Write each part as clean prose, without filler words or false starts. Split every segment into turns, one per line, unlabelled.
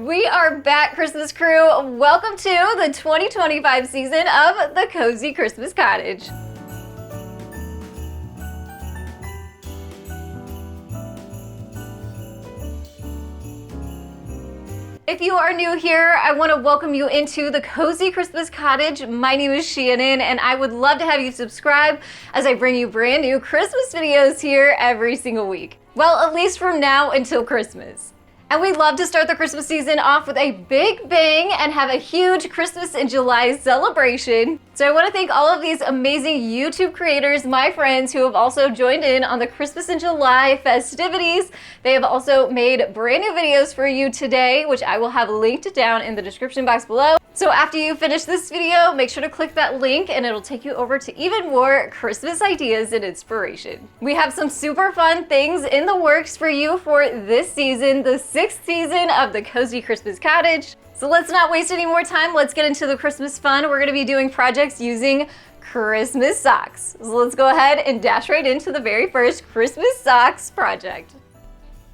We are back, Christmas crew. Welcome to the 2025 season of The Cozy Christmas Cottage. If you are new here, I want to welcome you into the Cozy Christmas Cottage. My name is Shannon, and I would love to have you subscribe as I bring you brand new Christmas videos here every single week. Well, at least from now until Christmas. And we love to start the Christmas season off with a big bang and have a huge Christmas in July celebration. So I want to thank all of these amazing YouTube creators, my friends, who have also joined in on the Christmas in July festivities. They have also made brand new videos for you today, which I will have linked down in the description box below. So after you finish this video, make sure to click that link and it'll take you over to even more Christmas ideas and inspiration. We have some super fun things in the works for you for this season, the 6th season of the Cozy Christmas Cottage. So let's not waste any more time. Let's get into the Christmas fun. We're gonna be doing projects using Christmas socks. So let's go ahead and dash right into the very first Christmas socks project.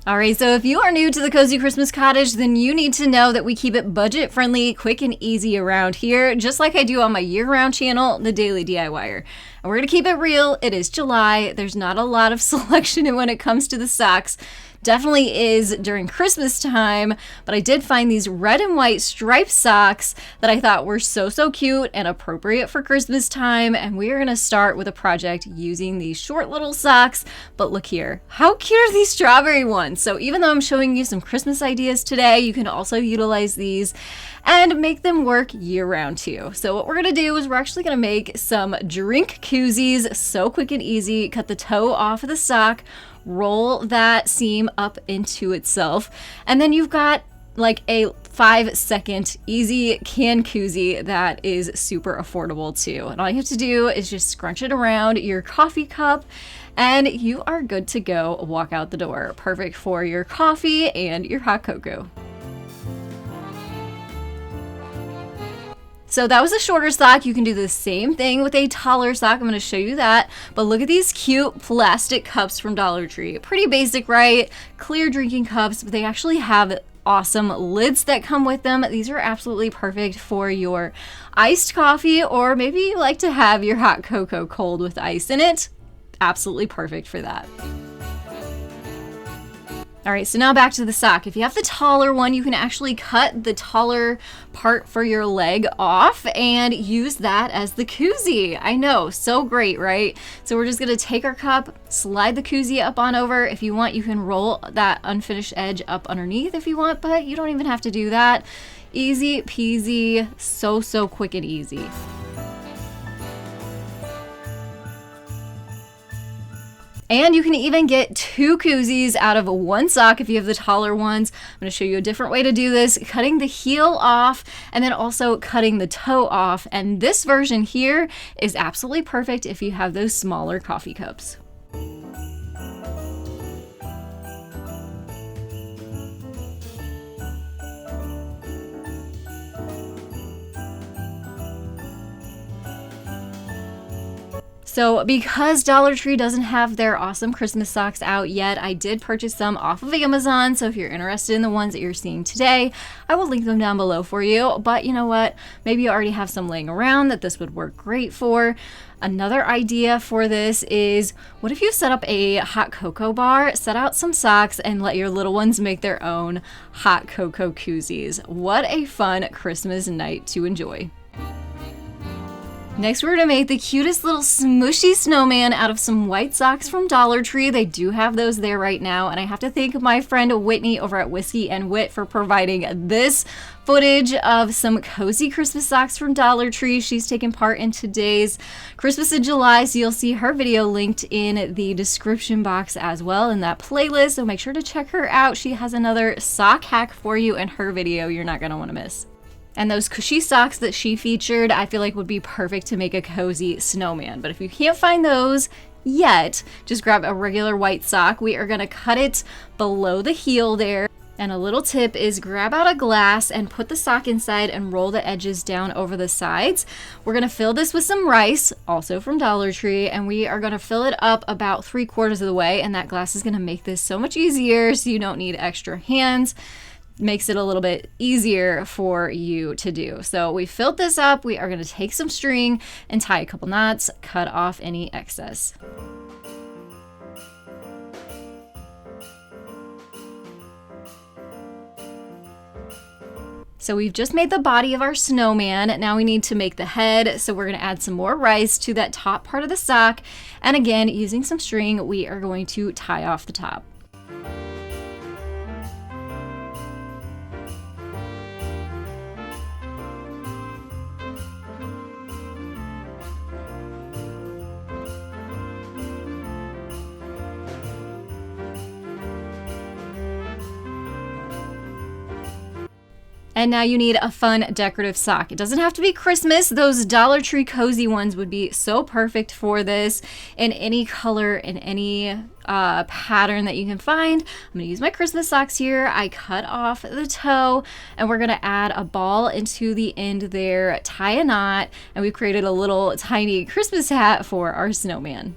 All right, so if you are new to the Cozy Christmas Cottage, then you need to know that we keep it budget friendly, quick and easy around here, just like I do on my year-round channel, The Daily DIYer. And we're gonna keep it real. It is July. There's not a lot of selection when it comes to the socks. Definitely is during Christmas time, but I did find these red and white striped socks that I thought were so cute and appropriate for Christmas time. And we are gonna start with a project using these short little socks. But look here, how cute are these strawberry ones? So even though I'm showing you some Christmas ideas today, you can also utilize these and make them work year-round too. So what we're gonna do is we're actually gonna make some drink koozies, so quick and easy. Cut the toe off of the sock, roll that seam up into itself, and then you've got like a 5-second easy can koozie that is super affordable too. And all you have to do is just scrunch it around your coffee cup and you are good to go. Walk out the door. Perfect for your coffee and your hot cocoa. So that was a shorter sock. You can do the same thing with a taller sock. I'm going to show you that. But look at these cute plastic cups from Dollar Tree. Pretty basic, right? Clear drinking cups, but they actually have awesome lids that come with them. These are absolutely perfect for your iced coffee, or maybe you like to have your hot cocoa cold with ice in it. Absolutely perfect for that. All right, so now back to the sock. If you have the taller one, you can actually cut the taller part for your leg off and use that as the koozie. I know, so great, right? So we're just gonna take our cup, slide the koozie up on over. If you want, you can roll that unfinished edge up underneath if you want, but you don't even have to do that. Easy peasy, so quick and easy. And you can even get 2 koozies out of one sock if you have the taller ones. I'm going to show you a different way to do this, cutting the heel off and then also cutting the toe off. And this version here is absolutely perfect if you have those smaller coffee cups. So because Dollar Tree doesn't have their awesome Christmas socks out yet, I did purchase some off of Amazon. So if you're interested in the ones that you're seeing today, I will link them down below for you. But you know what? Maybe you already have some laying around that this would work great for. Another idea for this is, what if you set up a hot cocoa bar, set out some socks, and let your little ones make their own hot cocoa koozies? What a fun Christmas night to enjoy. Next, we're gonna make the cutest little smushy snowman out of some white socks from Dollar Tree. They do have those there right now, and I have to thank my friend Whitney over at Whiskey and Wit for providing this footage of some cozy Christmas socks from Dollar Tree. She's taken part in today's Christmas in July, so you'll see her video linked in the description box as well in that playlist, so make sure to check her out. She has another sock hack for you in her video you're not gonna wanna miss. And those cushy socks that she featured, I feel like would be perfect to make a cozy snowman. But if you can't find those yet, just grab a regular white sock. We are gonna cut it below the heel there. And a little tip is grab out a glass and put the sock inside and roll the edges down over the sides. We're gonna fill this with some rice, also from Dollar Tree, and we are gonna fill it up about 3/4 of the way, and that glass is gonna make this so much easier so you don't need extra hands. makes it a little bit easier for you to do. So we filled this up. We are going to take some string and tie a couple knots, cut off any excess. So we've just made the body of our snowman. Now we need to make the head. So we're going to add some more rice to that top part of the sock. And again, using some string, we are going to tie off the top. And now you need a fun decorative sock. It doesn't have to be Christmas. Those Dollar Tree cozy ones would be so perfect for this in any color, in any pattern that you can find. I'm gonna use my Christmas socks here. I cut off the toe and we're gonna add a ball into the end there, tie a knot, and we've created a little tiny Christmas hat for our snowman.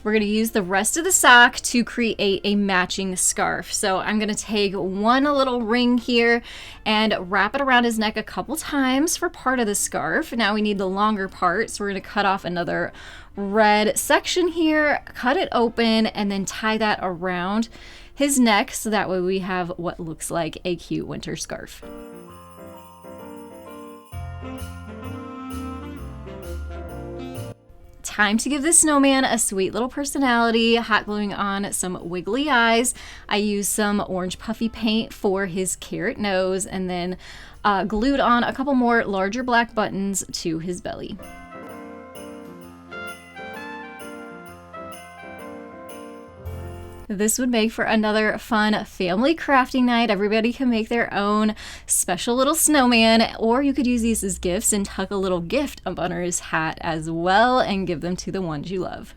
We're going to use the rest of the sock to create a matching scarf. So I'm going to take one little ring here and wrap it around his neck a couple times for part of the scarf. Now we need the longer part, so we're going to cut off another red section here, cut it open, and then tie that around his neck so that way we have what looks like a cute winter scarf. Time to give the snowman a sweet little personality, hot gluing on some wiggly eyes. I used some orange puffy paint for his carrot nose and then glued on a couple more larger black buttons to his belly. This would make for another fun family crafting night. Everybody can make their own special little snowman, or you could use these as gifts and tuck a little gift up under his hat as well and give them to the ones you love.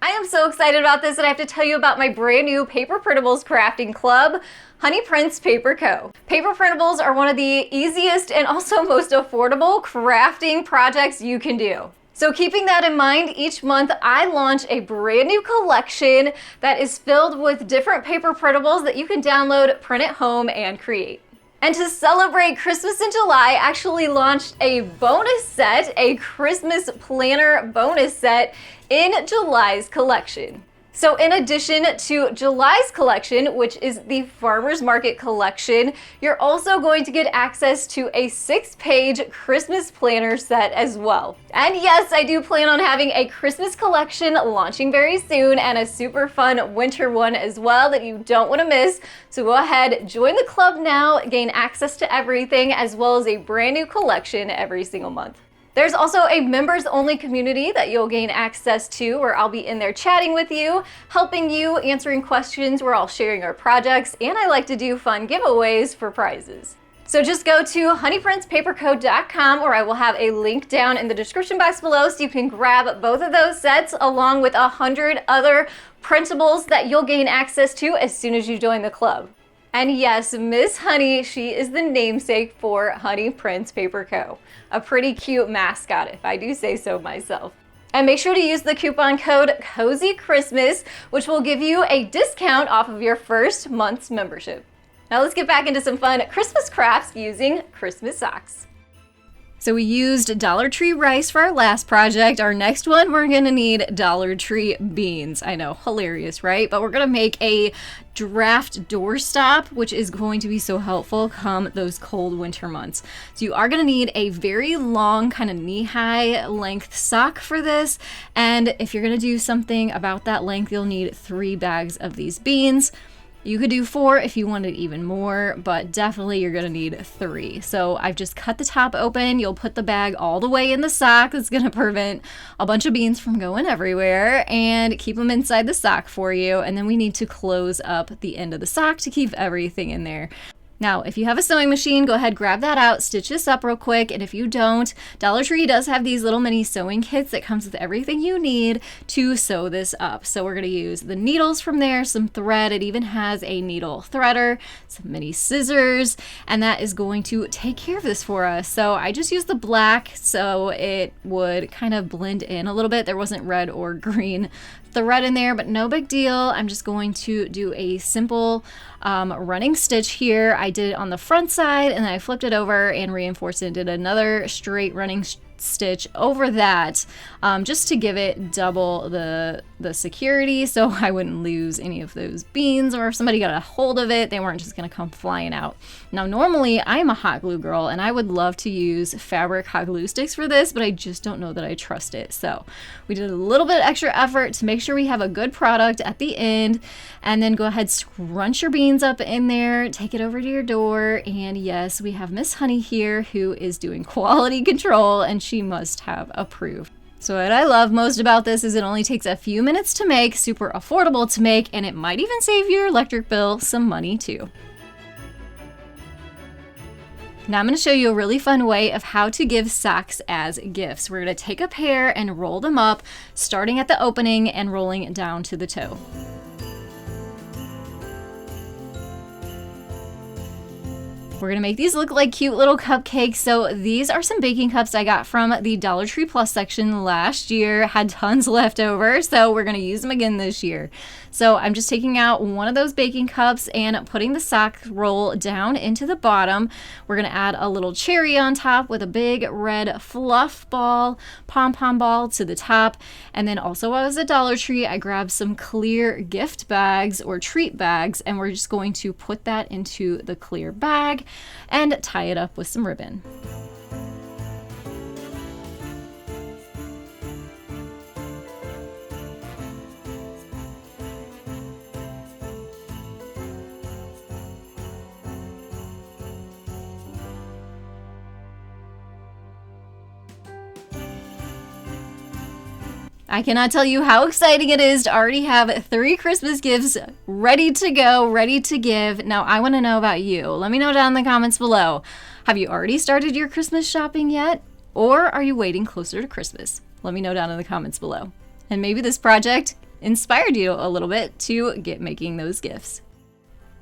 I am so excited about this, and I have to tell you about my brand new Paper Printables crafting club, Honey Prints Paper Co. Paper printables are one of the easiest and also most affordable crafting projects you can do. So keeping that in mind, each month I launch a brand new collection that is filled with different paper printables that you can download, print at home, and create. And to celebrate Christmas in July, I actually launched a bonus set, a Christmas planner bonus set in July's collection. So in addition to July's collection, which is the Farmers Market collection, you're also going to get access to a 6-page Christmas planner set as well. And yes, I do plan on having a Christmas collection launching very soon and a super fun winter one as well that you don't want to miss. So go ahead, join the club now, gain access to everything as well as a brand new collection every single month. There's also a members only community that you'll gain access to where I'll be in there chatting with you, helping you, answering questions, we're all sharing our projects, and I like to do fun giveaways for prizes. So just go to honeyprintspaperco.com or I will have a link down in the description box below so you can grab both of those sets along with 100 other printables that you'll gain access to as soon as you join the club. And yes, Miss Honey, she is the namesake for Honey Prints Paper Co. A pretty cute mascot, if I do say so myself. And make sure to use the coupon code CozyChristmas, which will give you a discount off of your first month's membership. Now let's get back into some fun Christmas crafts using Christmas socks. So we used Dollar Tree rice for our last project. Our next one, we're gonna need Dollar Tree beans. I know, hilarious, right? But we're gonna make a draft doorstop, which is going to be so helpful come those cold winter months. So you are gonna need a very long, kind of knee-high length sock for this. And if you're gonna do something about that length, you'll need 3 bags of these beans. You could do 4 if you wanted even more, but definitely you're gonna need 3. So I've just cut the top open. You'll put the bag all the way in the sock. That's gonna prevent a bunch of beans from going everywhere and keep them inside the sock for you. And then we need to close up the end of the sock to keep everything in there. Now, if you have a sewing machine, go ahead, grab that out, stitch this up real quick. And if you don't, Dollar Tree does have these little mini sewing kits that comes with everything you need to sew this up. So we're going to use the needles from there, some thread. It even has a needle threader, some mini scissors, and that is going to take care of this for us. So I just used the black so it would kind of blend in a little bit. There wasn't red or green thread in there, but no big deal. I'm just going to do a simple running stitch here. I did it on the front side and then I flipped it over and reinforced it and did another straight running stitch over that, just to give it double the security so I wouldn't lose any of those beans, or if somebody got a hold of it, they weren't just gonna come flying out. Now normally I'm a hot glue girl and I would love to use fabric hot glue sticks for this, but I just don't know that I trust it. So we did a little bit of extra effort to make sure we have a good product at the end, and then go ahead, scrunch your beans up in there, take it over to your door, and yes, we have Miss Honey here who is doing quality control and she must have approved. So what I love most about this is it only takes a few minutes to make, super affordable to make, and it might even save your electric bill some money too. Now I'm going to show you a really fun way of how to give socks as gifts. We're going to take a pair and roll them up, starting at the opening and rolling down to the toe. We're gonna make these look like cute little cupcakes. So these are some baking cups I got from the Dollar Tree Plus section last year. Had tons left over, so we're gonna use them again this year. So I'm just taking out one of those baking cups and putting the sock roll down into the bottom. We're gonna add a little cherry on top with a big red fluff ball, pom-pom ball to the top. And then also while I was at Dollar Tree, I grabbed some clear gift bags or treat bags, and we're just going to put that into the clear bag and tie it up with some ribbon. I cannot tell you how exciting it is to already have 3 Christmas gifts ready to go, ready to give. Now, I want to know about you. Let me know down in the comments below. Have you already started your Christmas shopping yet? Or are you waiting closer to Christmas? Let me know down in the comments below. And maybe this project inspired you a little bit to get making those gifts.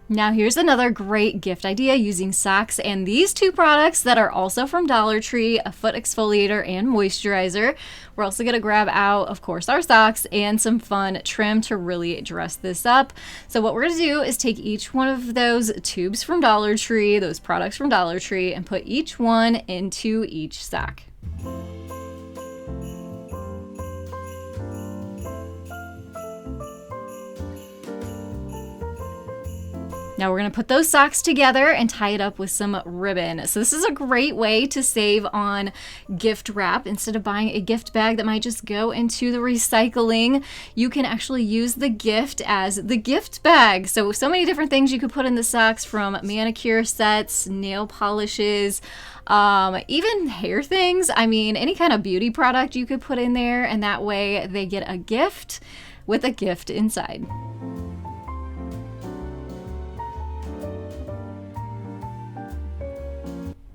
Now here's another great gift idea using socks and these 2 products that are also from Dollar Tree, a foot exfoliator and moisturizer. We're also going to grab out, of course, our socks and some fun trim to really dress this up. So what we're going to do is take each one of those tubes from Dollar Tree, those products from Dollar Tree, and put each one into each sock. Now we're going to put those socks together and tie it up with some ribbon. So this is a great way to save on gift wrap. Instead of buying a gift bag that might just go into the recycling, you can actually use the gift as the gift bag. So many different things you could put in the socks, from manicure sets, nail polishes, even hair things. I mean, any kind of beauty product you could put in there, and that way they get a gift with a gift inside.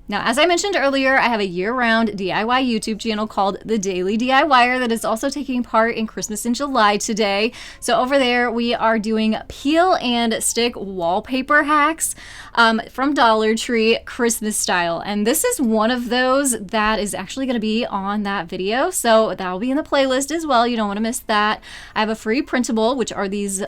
Now, as I mentioned earlier, I have a year-round DIY YouTube channel called The Daily DIYer that is also taking part in Christmas in July today. So over there, we are doing peel and stick wallpaper hacks from Dollar Tree, Christmas style. And this is one of those that is actually going to be on that video. So that will be in the playlist as well. You don't want to miss that. I have a free printable, which are these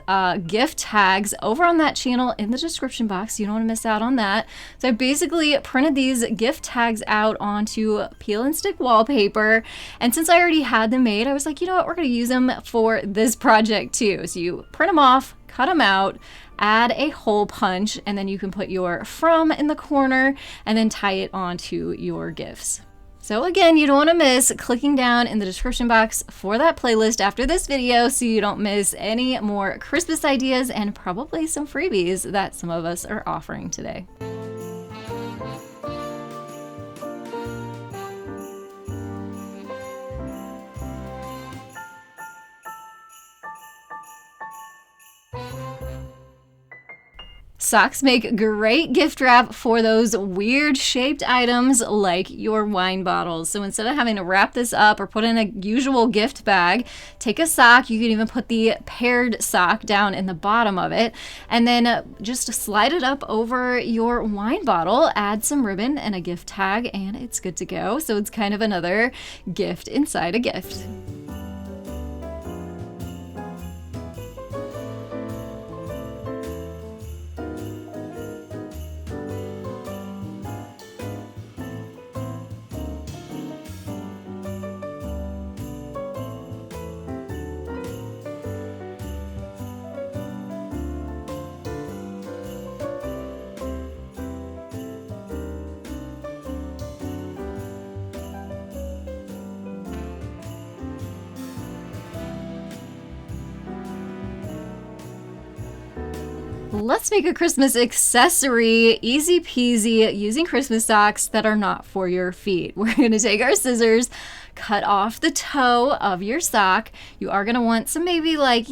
gift tags, over on that channel in the description box. You don't want to miss out on that. So I basically printed these gift tags out onto peel and stick wallpaper, and since I already had them made, I was like, you know what, we're going to use them for this project too. So you print them off, cut them out, add a hole punch, and then you can put your from in the corner and then tie it onto your gifts. So again, you don't want to miss clicking down in the description box for that playlist after this video so you don't miss any more Christmas ideas and probably some freebies that some of us are offering today. Socks make great gift wrap for those weird shaped items like your wine bottles. So instead of having to wrap this up or put in a usual gift bag, take a sock. You can even put the paired sock down in the bottom of it, and then just slide it up over your wine bottle, add some ribbon and a gift tag, and it's good to go. So it's kind of another gift inside a gift. Let's make a Christmas accessory, easy peasy, using Christmas socks that are not for your feet. We're going to take our scissors, cut off the toe of your sock. You are going to want some maybe like,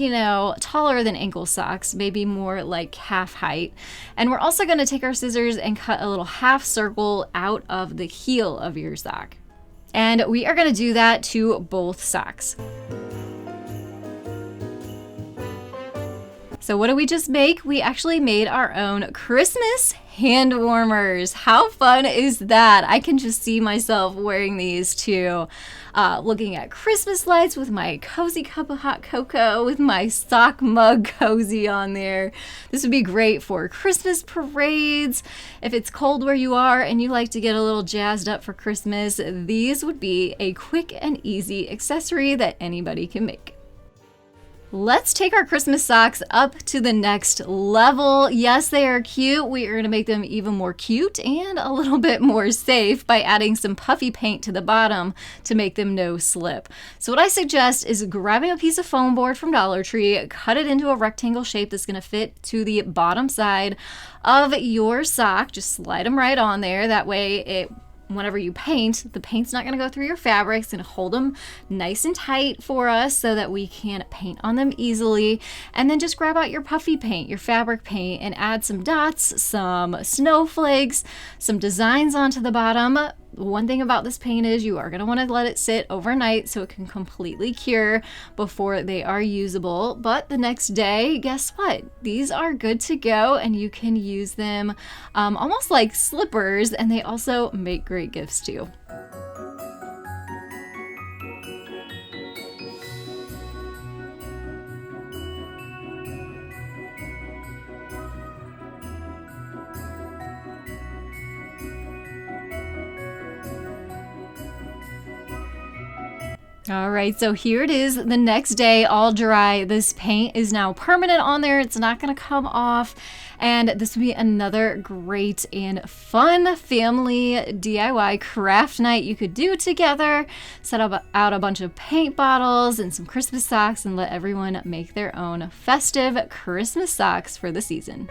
taller than ankle socks, maybe more like calf height. And we're also going to take our scissors and cut a little half circle out of the heel of your sock. And we are going to do that to both socks. So what did we just make? We actually made our own Christmas hand warmers. How fun is that? I can just see myself wearing these too. Looking at Christmas lights with my cozy cup of hot cocoa with my sock mug cozy on there. This would be great for Christmas parades. If it's cold where you are and you like to get a little jazzed up for Christmas, these would be a quick and easy accessory that anybody can make. Let's take our Christmas socks up to the next level. Yes, they are cute. We are going to make them even more cute and a little bit more safe by adding some puffy paint to the bottom to make them no slip. So what I suggest is grabbing a piece of foam board from Dollar Tree, cut it into a rectangle shape that's going to fit to the bottom side of your sock. Just slide them right on there. That way whenever you paint, the paint's not going to go through your fabric. It's going to hold them nice and tight for us so that we can paint on them easily. And then just grab out your puffy paint, your fabric paint, and add some dots, some snowflakes, some designs onto the bottom. One thing about this paint is you are going to want to let it sit overnight so it can completely cure before they are usable. But the next day, guess what? These are good to go and you can use them almost like slippers, and they also make great gifts too. All right, so here it is the next day, all dry. This paint is now permanent on there. It's not going to come off. And this will be another great and fun family DIY craft night you could do together. Set up out a bunch of paint bottles and some Christmas socks and let everyone make their own festive Christmas socks for the season.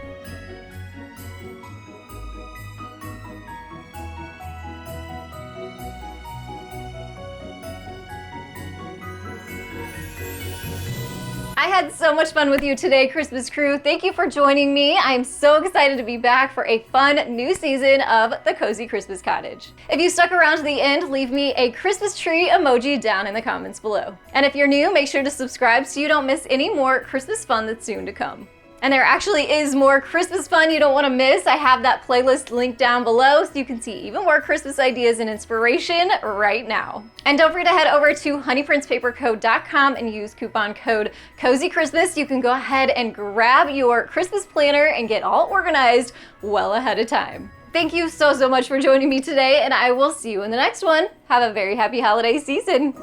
I had so much fun with you today, Christmas crew. Thank you for joining me. I'm so excited to be back for a fun new season of The Cozy Christmas Cottage. If you stuck around to the end, leave me a Christmas tree emoji down in the comments below. And if you're new, make sure to subscribe so you don't miss any more Christmas fun that's soon to come. And there actually is more Christmas fun you don't want to miss. I have that playlist linked down below so you can see even more Christmas ideas and inspiration right now. And don't forget to head over to honeyprintspaperco.com and use coupon code CozyChristmas. You can go ahead and grab your Christmas planner and get all organized well ahead of time. Thank you so much for joining me today, and I will see you in the next one. Have a very happy holiday season.